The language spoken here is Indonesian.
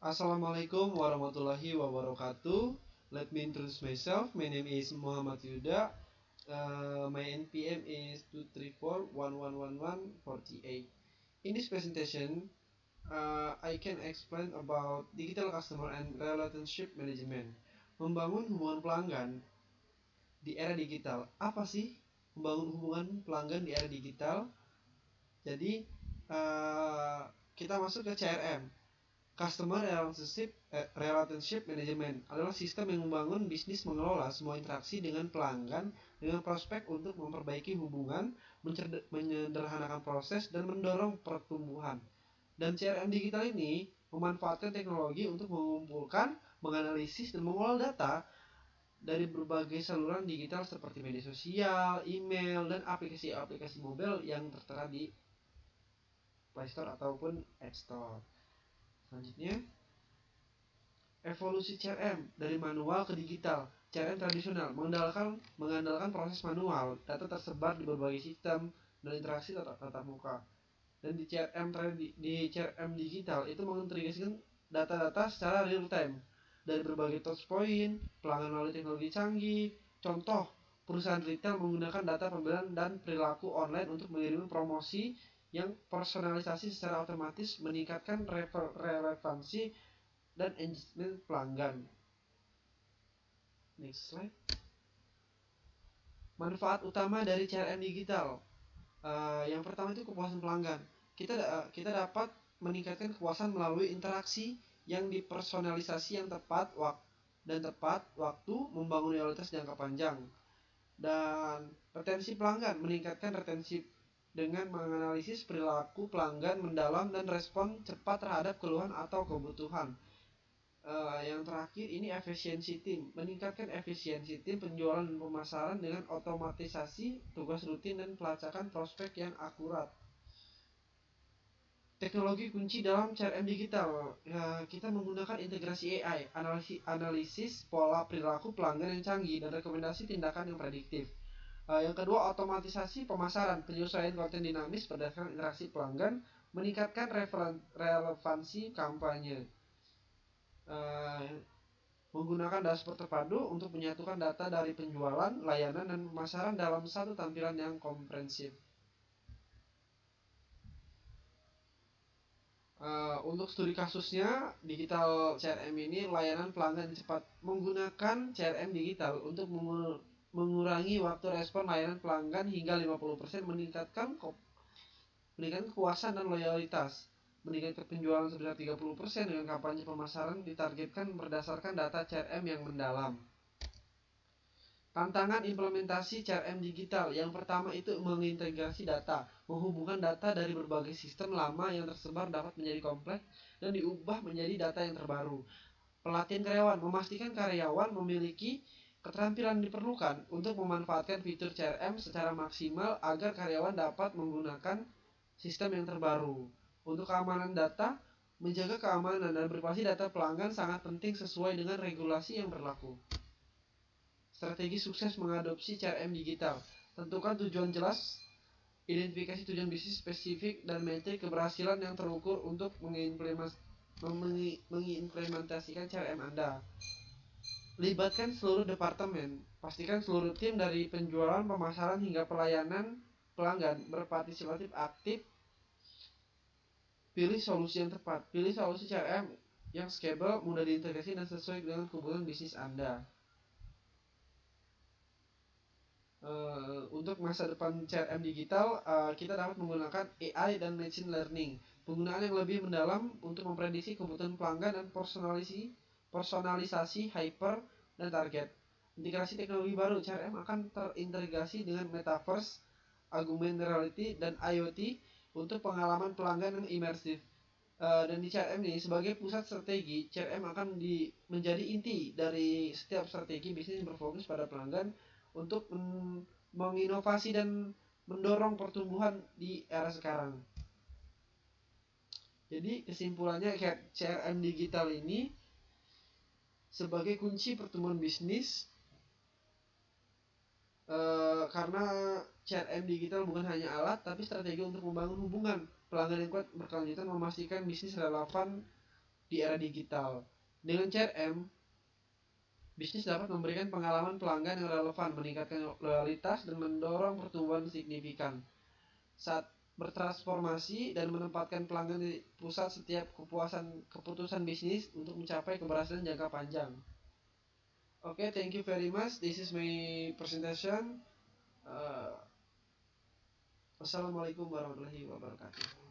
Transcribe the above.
Assalamualaikum warahmatullahi wabarakatuh. Let me introduce myself. My name is Muhammad Yuda. My NPM is 234111148. In this presentation, I can explain about digital customer and relationship management. Membangun hubungan pelanggan di era digital. Apa sih membangun hubungan pelanggan di era digital? Jadi, kita masuk ke CRM. Customer Relationship Management adalah sistem yang membangun bisnis mengelola semua interaksi dengan pelanggan dengan prospek untuk memperbaiki hubungan, menyederhanakan proses, dan mendorong pertumbuhan. Dan CRM digital ini memanfaatkan teknologi untuk mengumpulkan, menganalisis, dan mengolah data dari berbagai saluran digital seperti media sosial, email, dan aplikasi-aplikasi mobile yang tertera di Play Store ataupun App Store. Selanjutnya, evolusi CRM dari manual ke digital. CRM tradisional mengandalkan proses manual, data tersebar di berbagai sistem dan interaksi tatap muka. Dan di CRM digital itu mengintegrasikan data-data secara real time dari berbagai touchpoint, pelanggan melalui teknologi canggih. Contoh, perusahaan retail menggunakan data pembelian dan perilaku online untuk mengirim promosi yang personalisasi secara otomatis, meningkatkan relevansi dan engagement pelanggan. Next slide. Manfaat utama dari CRM digital. Yang pertama itu kepuasan pelanggan. Kita dapat meningkatkan kepuasan melalui interaksi yang dipersonalisasi yang tepat waktu, membangun loyalitas jangka panjang. Dan retensi pelanggan, meningkatkan retensi dengan menganalisis perilaku pelanggan mendalam dan respon cepat terhadap keluhan atau kebutuhan. Yang terakhir ini efisiensi tim, meningkatkan efisiensi tim penjualan dan pemasaran dengan otomatisasi tugas rutin dan pelacakan prospek yang akurat. Teknologi kunci dalam CRM digital, kita menggunakan integrasi AI, analisis pola perilaku pelanggan yang canggih, dan rekomendasi tindakan yang prediktif. Yang kedua, otomatisasi pemasaran, penyesuaian konten dinamis berdasarkan interaksi pelanggan, meningkatkan relevansi kampanye. Menggunakan dashboard terpadu untuk menyatukan data dari penjualan, layanan, dan pemasaran dalam satu tampilan yang komprehensif. Untuk studi kasusnya, digital CRM ini layanan pelanggan cepat. Menggunakan CRM digital untuk mengurangi waktu respon layanan pelanggan hingga 50%, meningkatkan kepuasan dan loyalitas, meningkatkan penjualan sebesar 30% dengan kampanye pemasaran ditargetkan berdasarkan data CRM yang mendalam. Tantangan implementasi CRM digital. Yang pertama itu mengintegrasi data. Menghubungkan data dari berbagai sistem lama yang tersebar dapat menjadi kompleks dan diubah menjadi data yang terbaru. Pelatihan karyawan, memastikan karyawan memiliki keterampilan diperlukan untuk memanfaatkan fitur CRM secara maksimal agar karyawan dapat menggunakan sistem yang terbaru. Untuk keamanan data, menjaga keamanan dan privasi data pelanggan sangat penting sesuai dengan regulasi yang berlaku. Strategi sukses mengadopsi CRM digital. Tentukan tujuan jelas, identifikasi tujuan bisnis spesifik, dan metrik keberhasilan yang terukur untuk mengimplementasikan CRM Anda. Libatkan seluruh departemen. Pastikan seluruh tim dari penjualan, pemasaran, hingga pelayanan pelanggan berpartisipatif aktif. Pilih solusi yang tepat. Pilih solusi CRM yang scalable, mudah diintegrasi, dan sesuai dengan kebutuhan bisnis Anda. Untuk masa depan CRM digital, kita dapat menggunakan AI dan machine learning, penggunaan yang lebih mendalam untuk memprediksi kebutuhan pelanggan dan personalisasi hyper dan target. Integrasi teknologi baru, CRM akan terintegrasi dengan metaverse, augmented reality, dan IoT untuk pengalaman pelanggan yang imersif. Dan di CRM ini sebagai pusat strategi, CRM akan menjadi inti dari setiap strategi bisnis yang berfokus pada pelanggan untuk menginovasi dan mendorong pertumbuhan di era sekarang. Jadi kesimpulannya, CRM digital ini sebagai kunci pertumbuhan bisnis, karena CRM digital bukan hanya alat tapi strategi untuk membangun hubungan pelanggan yang kuat berkelanjutan, memastikan bisnis relevan di era digital. Dengan CRM, bisnis dapat memberikan pengalaman pelanggan yang relevan, meningkatkan loyalitas, dan mendorong pertumbuhan signifikan. Saat bertransformasi dan menempatkan pelanggan di pusat setiap keputusan bisnis untuk mencapai keberhasilan jangka panjang. Okay, thank you very much. This is my presentation. Wassalamualaikum warahmatullahi wabarakatuh.